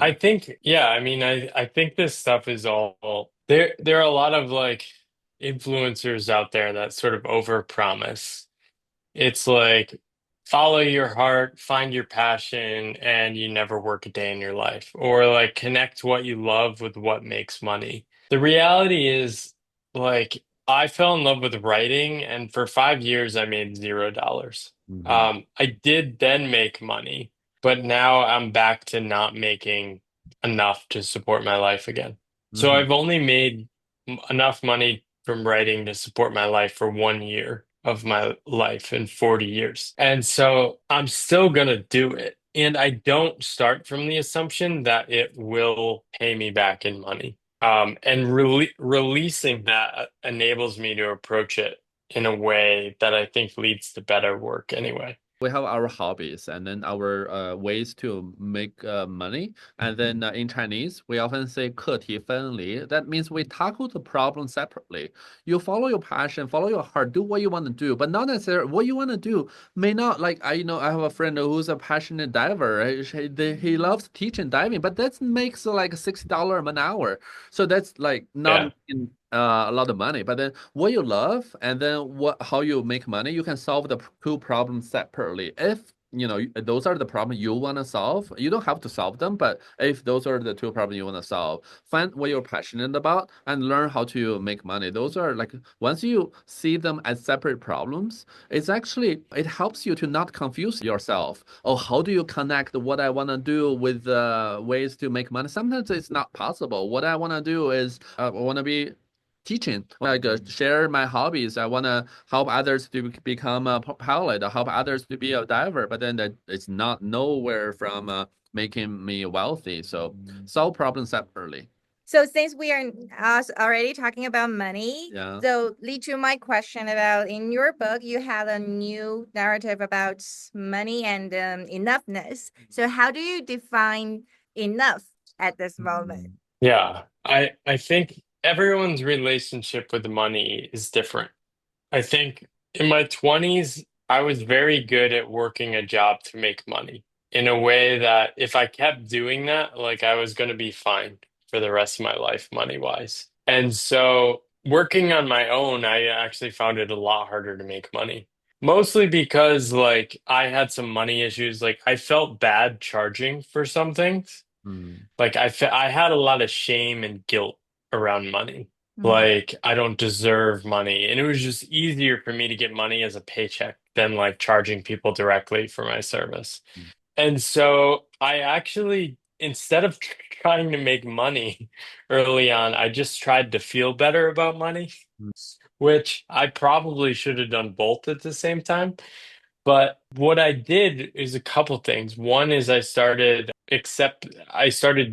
I think, yeah, I mean, I think this stuff is all there are a lot of like influencers out there that sort of overpromise. It's like follow your heart, find your passion, and you never work a day in your life. Or like connect what you love with what makes money. The reality is, like, I fell in love with writing, and for 5 years I made $0. Hmm. I did then make money, but now I'm back to not making enough to support my life again. So Hmm. I've only made enough money from writing to support my life for 1 year of my life in 40 years. And so I'm still going to do it. And I don't start from the assumption that it will pay me back in money. And releasing that enables me to approach it in a way that I think leads to better work anyway. We have our hobbies and then our ways to make money. And then in Chinese, we often say 课题分离. That means we tackle the problem separately. You follow your passion, follow your heart, do what you want to do, but not necessarily what you want to do may not like I have a friend who's a passionate diver. He loves teaching diving, but that makes like $60 an hour. So that's like not Yeah. in a lot of money, but then what you love and then what how you make money, you can solve the two problems separately. If those are the problems you want to solve, you don't have to solve them, but if those are the two problems you want to solve, find what you're passionate about and learn how to make money. Those are like once you see them as separate problems, it helps you to not confuse yourself. Oh, how do you connect what I want to do with ways to make money? Sometimes it's not possible. What I want to do is I want to be teaching, like share my hobbies. I want to help others to become a pilot, help others to be a diver, but then that it's not nowhere from making me wealthy. So solve problems separately. So since we are us already talking about money, Yeah. so lead to my question about in your book, you had a new narrative about money and enoughness. So how do you define enough at this moment? Yeah. I think everyone's relationship with money is different. I think in my 20s, I was very good at working a job to make money in a way that if I kept doing that, like I was going to be fine for the rest of my life, money wise. And so working on my own, I actually found it a lot harder to make money. Mostly because like I had some money issues. Like I felt bad charging for some things. Mm. Like I had a lot of shame and guilt around money. Mm. Like I don't deserve money. And it was just easier for me to get money as a paycheck than like charging people directly for my service. And so I actually, instead of trying to make money early on, I just tried to feel better about money, Mm. which I probably should have done both at the same time. But what I did is a couple things. One is I started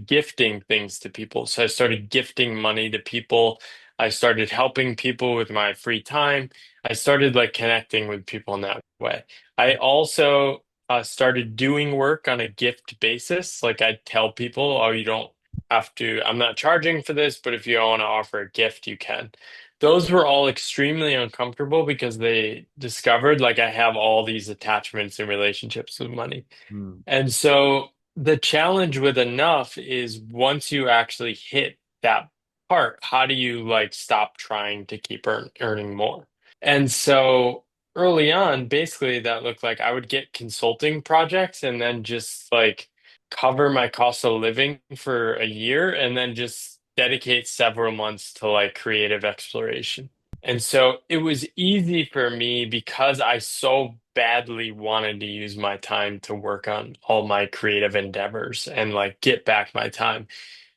gifting things to people. So I started gifting money to people. I started helping people with my free time. I started like connecting with people in that way. I also started doing work on a gift basis. Like I tell people, oh, you don't have to, I'm not charging for this, but if you want to offer a gift, you can. Those were all extremely uncomfortable because they discovered like I have all these attachments and relationships with money. Mm. And so the challenge with enough is once you actually hit that part, how do you like stop trying to keep earning more? And so early on, basically that looked like I would get consulting projects and then just like cover my cost of living for a year and then just dedicate several months to like creative exploration. And so it was easy for me because I so badly wanted to use my time to work on all my creative endeavors and like get back my time.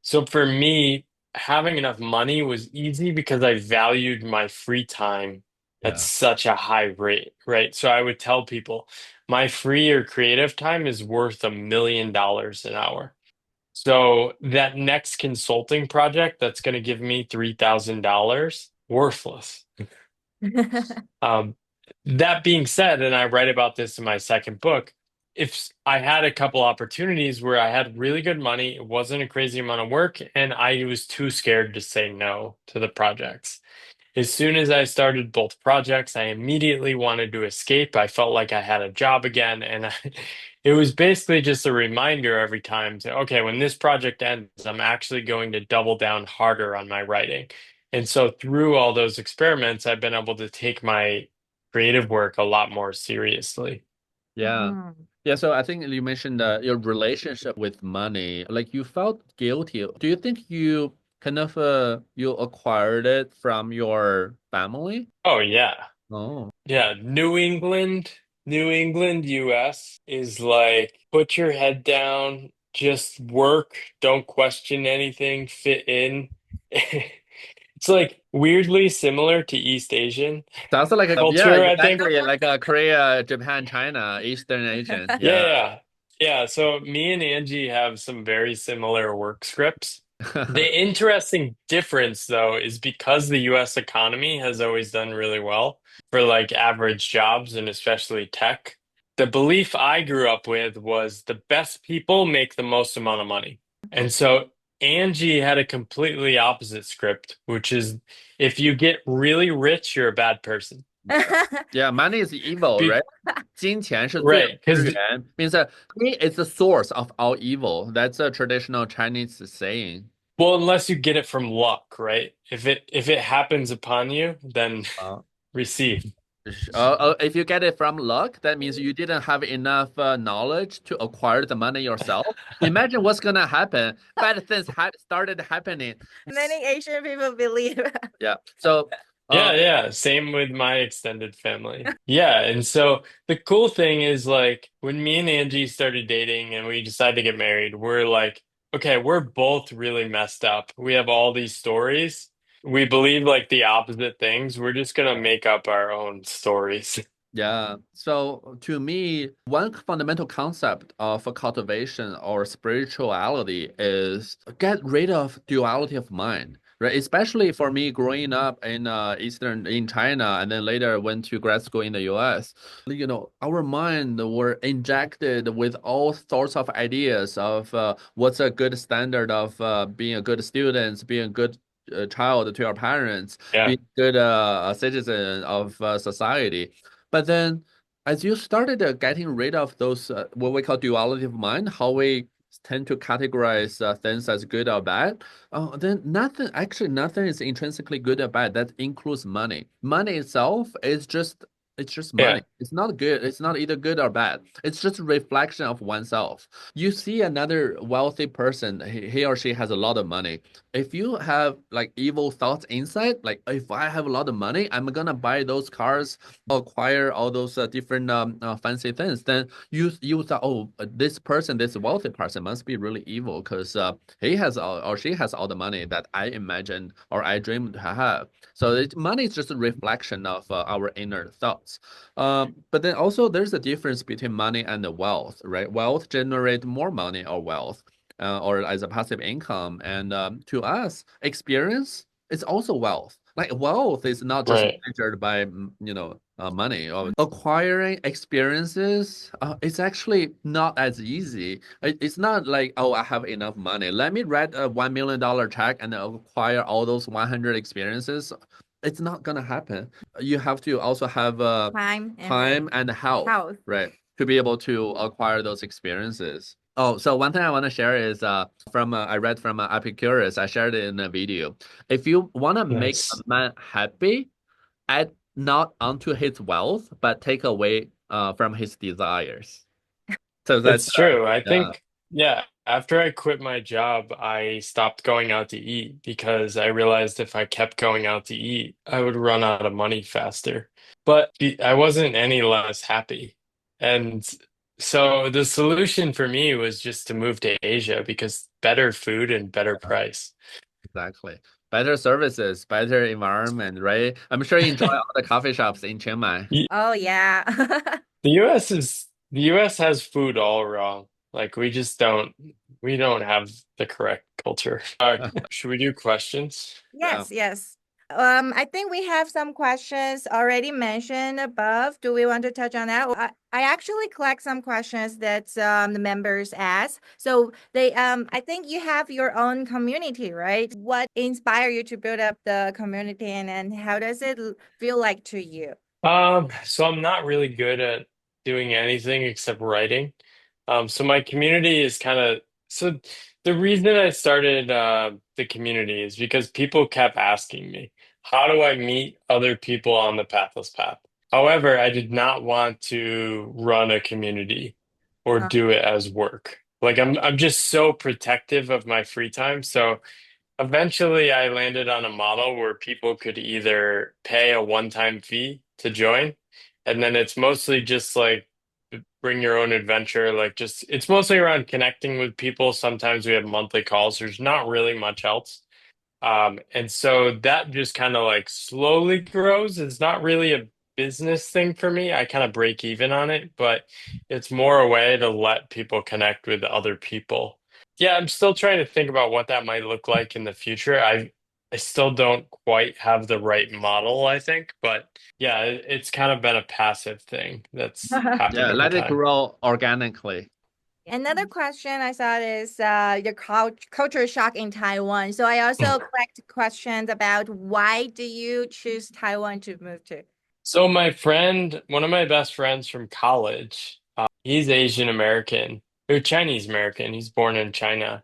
So for me, having enough money was easy because I valued my free time at Yeah. such a high rate, right? So I would tell people my free or creative time is worth $1 million an hour. So that next consulting project that's going to give me $3,000, worthless. Um, that being said, and I write about this in my second book, if I had a couple opportunities where I had really good money, it wasn't a crazy amount of work, and I was too scared to say no to the projects. As soon as I started both projects, I immediately wanted to escape. I felt like I had a job again, and it was basically just a reminder every time to, okay, when this project ends, I'm actually going to double down harder on my writing. And so through all those experiments, I've been able to take my creative work a lot more seriously. Yeah. Mhm. Yeah, so I think you mentioned your relationship with money, like you felt guilty. Do you think you kind of you acquired it from your family? Oh, yeah. Oh. Yeah. New England, US is like put your head down, just work, don't question anything, fit in. It's like weirdly similar to East Asian Sounds like yeah, culture, I think. exactly like Korea, Japan, China, Eastern Asian. Yeah, Yeah. yeah. Yeah, so me and Angie have some very similar work scripts. The interesting difference, though, is because the US economy has always done really well for like average jobs and especially tech. The belief I grew up with was the best people make the most amount of money. And so Angie had a completely opposite script, which is if you get really rich, you're a bad person. Yeah, money is evil, Be right? 金钱是罪的 right, 之 because 源 means that money is the source of all evil. That's a traditional Chinese saying. well, unless you get it from luck, right? If it happens upon you, then Uh, receive. if you get it from luck, that means you didn't have enough knowledge to acquire the money yourself. Imagine what's gonna happen. Bad things started happening. Many Asian people believe. Yeah. So, Yeah, uh, yeah. Same with my extended family. Yeah. And so the cool thing is like when me and Angie started dating and we decided to get married, we're like, okay, we're both really messed up. We have all these stories. We believe like the opposite things. We're just gonna make up our own stories. yeah. So to me, one fundamental concept of a cultivation or spirituality is get rid of duality of mind. Right, especially for me growing up in China and then later went to grad school in the US, our mind were injected with all sorts of ideas of what's a good standard of being a good student, being a good child to our parents, Yeah. being a good citizen of society. But then, as you started getting rid of those what we call duality of mind, how we tend to categorize things as good or bad, then nothing is intrinsically good or bad. That includes money. Money itself is just it's just money. Yeah. It's not good. It's not either good or bad. It's just a reflection of oneself. You see another wealthy person, he or she has a lot of money. If you have like evil thoughts inside, like if I have a lot of money, I'm gonna buy those cars, acquire all those different fancy things, then you thought, oh, this wealthy person must be really evil because he has or she has all the money that I imagined or I dreamed to have. So money is just a reflection of our inner thoughts. But then also there's a difference between money and the wealth, right? Wealth generate more money or wealth. Or as a passive income, and to us, experience is also wealth. Like wealth is not just Right. measured by money or acquiring experiences. It's actually not as easy. It's not like, oh, I have enough money. Let me write a $1 million check and acquire all those 100 experiences. It's not gonna happen. You have to also have Time and time and health, health. right, to be able to acquire those experiences. Oh, so one thing I want to share is from I read from Epicurus. I shared it in a video. If you want to make a Nice. man happy, add not onto his wealth, but take away from his desires. So that's It's true. I yeah, think, yeah, after I quit my job, I stopped going out to eat because I realized if I kept going out to eat, I would run out of money faster. But I wasn't any less happy. And so the solution for me was just to move to Asia because better food and better price. exactly. Better services, better environment, right? I'm sure you enjoy all the coffee shops in Chiang Mai. Y- Oh yeah. The US has food all wrong. Like we don't have the correct culture. Should we do questions? Yeah. Yes, yes. I think we have some questions already mentioned above. Do we want to touch on that? I actually collect some questions that the members ask. So I think you have your own community, right? What inspired you to build up the community, and how does it feel like to you? So I'm not really good at doing anything except writing. So my community is kind of so the reason I started the community is because people kept asking me, how do I meet other people on the Pathless Path? However, I did not want to run a community or Uh, do it as work. Like I'm just so protective of my free time. So eventually, I landed on a model where people could either pay a one-time fee to join, and then it's mostly just like bring your own adventure. Like, just it's mostly around connecting with people. Sometimes we have monthly calls. There's not really much else. And so that just kind of like slowly grows. It's not really a business thing for me. I kind of break even on it, but it's more a way to let people connect with other people. Yeah, I'm still trying to think about what that might look like in the future. I still don't quite have the right model, I think, but yeah, it's kind of been a passive thing that's happened Yeah, over let it time. grow organically. Another question I thought is your culture shock in Taiwan. So I also collect questions about why do you choose Taiwan to move to? So my friend, one of my best friends from college, he's Asian American or Chinese American. He's born in China,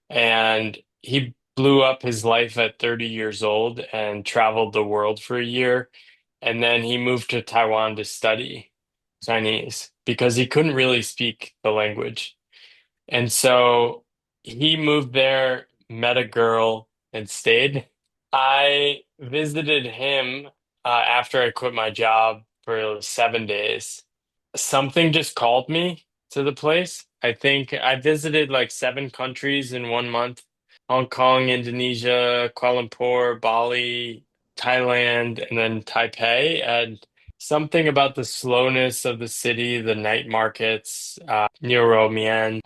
and he blew up his life at 30 years old and traveled the world for a year. And then he moved to Taiwan to study Chinese because he couldn't really speak the language. And so he moved there, met a girl, and stayed. I visited him after I quit my job for 7 days. Something just called me to the place. I think I visited like 7 countries in 1 month: Hong Kong, Indonesia, Kuala Lumpur, Bali, Thailand, and then Taipei. And something about the slowness of the city, the night markets, Mian, Romance.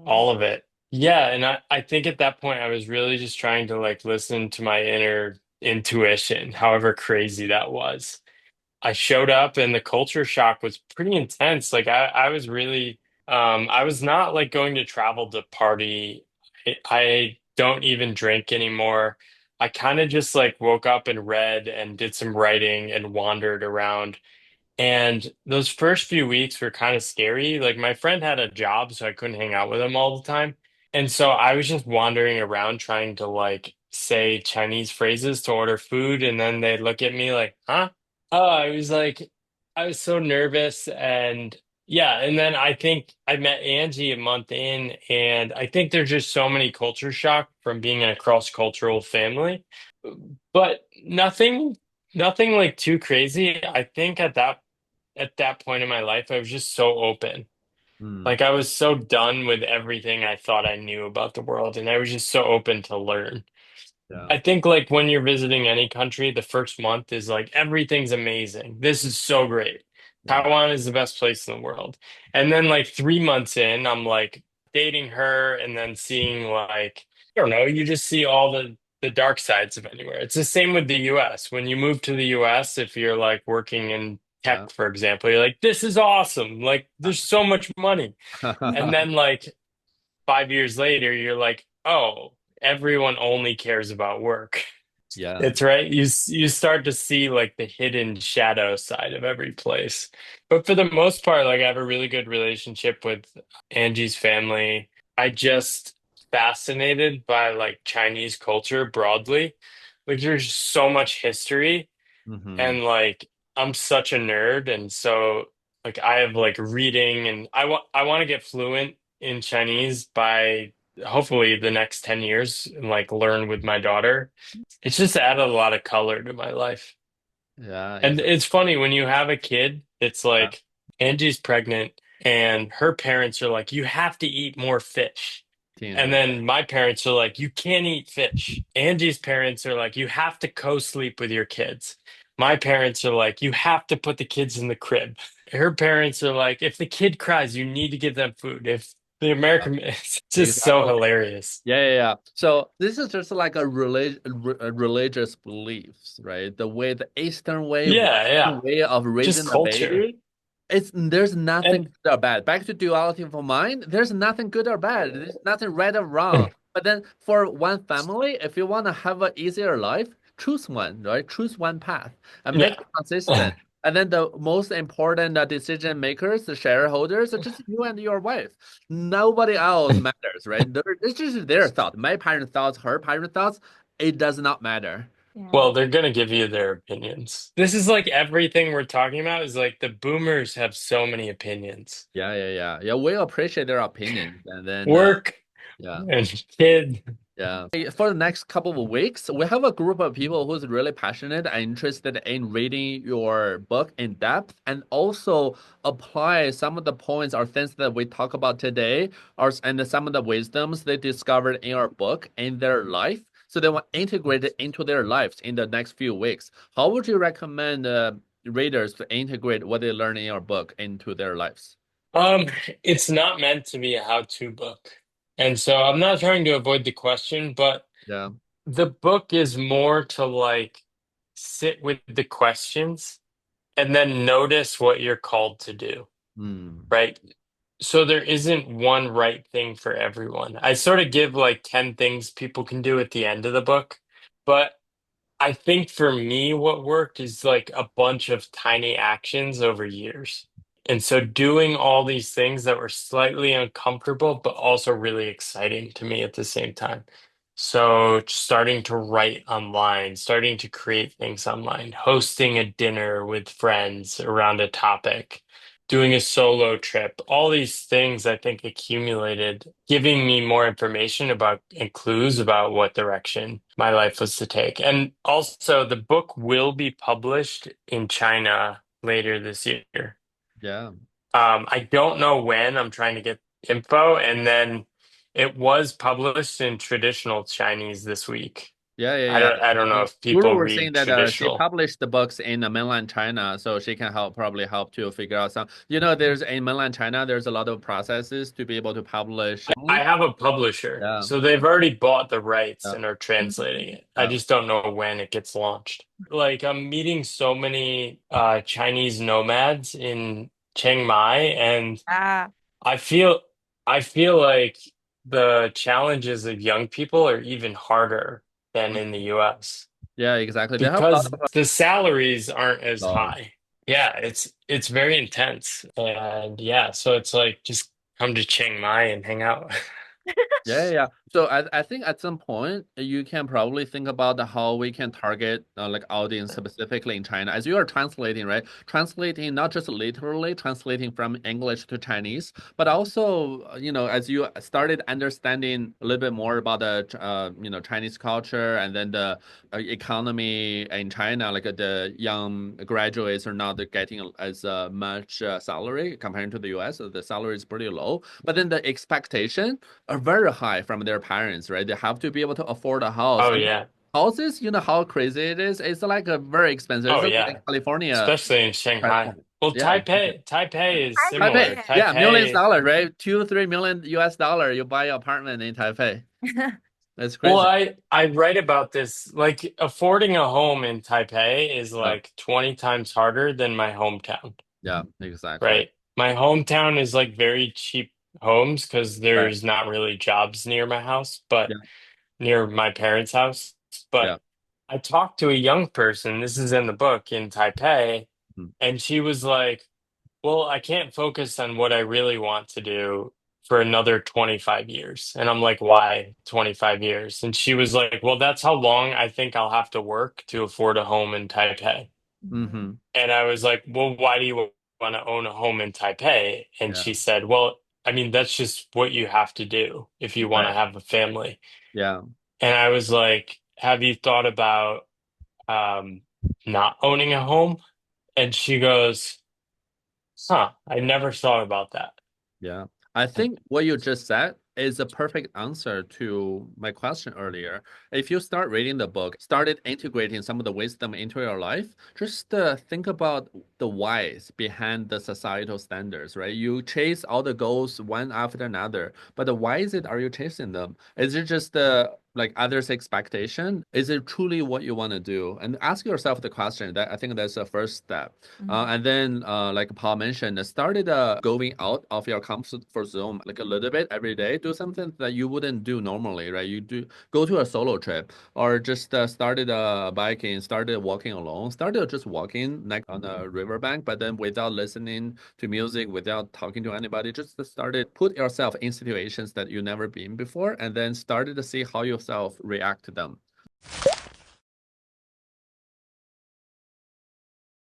all of it. Yeah, and I think at that point I was really just trying to like listen to my inner intuition, however crazy that was. I showed up and the culture shock was pretty intense. Like I was really I was not like going to travel to party. I don't even drink anymore. I kind of just like woke up and read and did some writing and wandered around. And those first few weeks were kind of scary. Like my friend had a job, so I couldn't hang out with him all the time. And so I was just wandering around trying to like say Chinese phrases to order food, and then they'd look at me like, huh? Oh, I was so nervous. And yeah, and then I think I met Angie a month in, and I think there's just so many culture shock from being in a cross-cultural family. But nothing like too crazy. I think at that point in my life, I was just so open. Mm, Like I was so done with everything I thought I knew about the world, and I was just so open to learn. yeah, I think like when you're visiting any country, the first month is like everything's amazing. This is so great. yeah, Taiwan is the best place in the world. And then like 3 months in, I'm like dating her and then seeing like, I don't know, you just see all the dark sides of anywhere. It's the same with the US. When you move to the US, if you're like working in yeah. tech, for example, you're like, this is awesome. Like there's so much money. And then like 5 years later, you're like, oh, everyone only cares about work. Yeah. It's right. You start to see like the hidden shadow side of every place. But for the most part, like I have a really good relationship with Angie's family. I just fascinated by like Chinese culture broadly. Like there's so much history Hmm. and like I'm such a nerd, and so like I have like reading, and I want to get fluent in Chinese by hopefully the next 10 years and like learn with my daughter. It's just added a lot of color to my life. Yeah, And it's it's funny when you have a kid, it's yeah, like Angie's pregnant and her parents are like, you have to eat more fish. And teenage. then my parents are like, you can't eat fish. Angie's parents are like, you have to co-sleep with your kids. My parents are like, you have to put the kids in the crib. Her parents are like, if the kid cries, you need to give them food. If the American, it's just so Exactly. hilarious. Yeah, yeah, yeah. So this is just like a religious beliefs, right? The way the Eastern way, Yeah, yeah. Western way of Just raising a culture. baby, it's there's nothing And good or bad. Back to duality of mind, there's nothing good or bad. There's nothing right or wrong. But then for one family, if you want to have an easier life, choose one, right? Choose one path and make yeah. it consistent. And then the most important decision makers, the shareholders, are just you and your wife. Nobody else matters, right? It's just their thought. My parents' thoughts, her parents' thoughts. It does not matter. Yeah. Well, they're gonna give you their opinions. This is like everything we're talking about is like the boomers have so many opinions. Yeah. We appreciate their opinions, and then Work yeah. and kid. Yeah. For the next couple of weeks, we have a group of people who's really passionate and interested in reading your book in depth and also apply some of the points or things that we talk about today and some of the wisdoms they discovered in our book in their life. So they want to integrate it into their lives in the next few weeks. How would you recommend readers to integrate what they learn in your book into their lives? Um, it's not meant to be a how-to book. And so I'm not trying to avoid the question, but Yeah. the book is more to like sit with the questions and then notice what you're called to do, Mm. right? So there isn't one right thing for everyone. I sort of give like 10 things people can do at the end of the book, but I think for me, what worked is like a bunch of tiny actions over years. And so doing all these things that were slightly uncomfortable, but also really exciting to me at the same time. So starting to write online, starting to create things online, hosting a dinner with friends around a topic, doing a solo trip, all these things I think accumulated, giving me more information about and clues about what direction my life was to take. And also, the book will be published in China later this year. Yeah. I don't know when. I'm trying to get info, and then it was published in traditional Chinese this week. Yeah. I don't know if Guru people was read saying that she traditional. published the books in mainland China, so she can probably help to figure out some. There's in mainland China, there's a lot of processes to be able to publish. I have a publisher, Yeah, so they've already bought the rights yeah, and are translating it. I yeah, just don't know when it gets launched. Like I'm meeting so many Chinese nomads in Chiang Mai, and Ah, I feel I feel like the challenges of young people are even harder than in the US yeah, exactly. They have a lot because of the salaries aren't as laws. high. Yeah, it's very intense. And yeah, so it's like just come to Chiang Mai and hang out. Yeah. So I think at some point you can probably think about how we can target like audience specifically in China as you are translating, right? Translating not just literally translating from English to Chinese, but also as you started understanding a little bit more about the Chinese culture and then the economy in China, like the young graduates are not getting as much salary compared to the US. So the salary is pretty low, but then the expectation are very high from their parents, right? They have to be able to afford a house. Oh And yeah. houses, you know how crazy it is? It's like a very expensive. Oh It's like yeah. California Especially in price Shanghai. point. Well, Yeah, exactly. Taipei is Taipei, similar. yeah, millions Taipei. dollars, right? 2, 3 million US dollar, you buy an apartment in Taipei. That's Well, crazy. I write about this. Like affording a home in Taipei is Yeah, like 20 times harder than my hometown, yeah, exactly. right? My hometown is like very cheap homes because Right. there's not really jobs near my house, but Yeah, near my parents' house. But yeah. I talked to a young person, this is in the book in Taipei, Mhm. and she was like, well, I can't focus on what I really want to do for another 25 years. And I'm like, why 25 years? And she was like, well, that's how long I think I'll have to work to afford a home in Taipei. Mm-hmm. And I was like, well, why do you want to own a home in Taipei? And Yeah, she said, well, I mean, that's just what you have to do if you want to right. have a family. Yeah, And I was like, have you thought about um, not owning a home? And she goes, huh, I never thought about that. yeah. I think what you just said is a perfect answer to my question earlier. If you start reading the book, started integrating some of the wisdom into your life, just think about the whys behind the societal standards, right? You chase all the goals one after another, but why is it are you chasing them? Is it just like others' expectation. Is it truly what you want to do? And ask yourself the question. That I think that's the first step. And then, like Paul mentioned, started going out of your comfort zone like a little bit every day. Do something that you wouldn't do normally, right? You do go to a solo trip, or just started biking, started walking alone, started just walking like on a riverbank, but then without listening to music, without talking to anybody, just started put yourself in situations that you never been before, and then started to see how yourself react to them.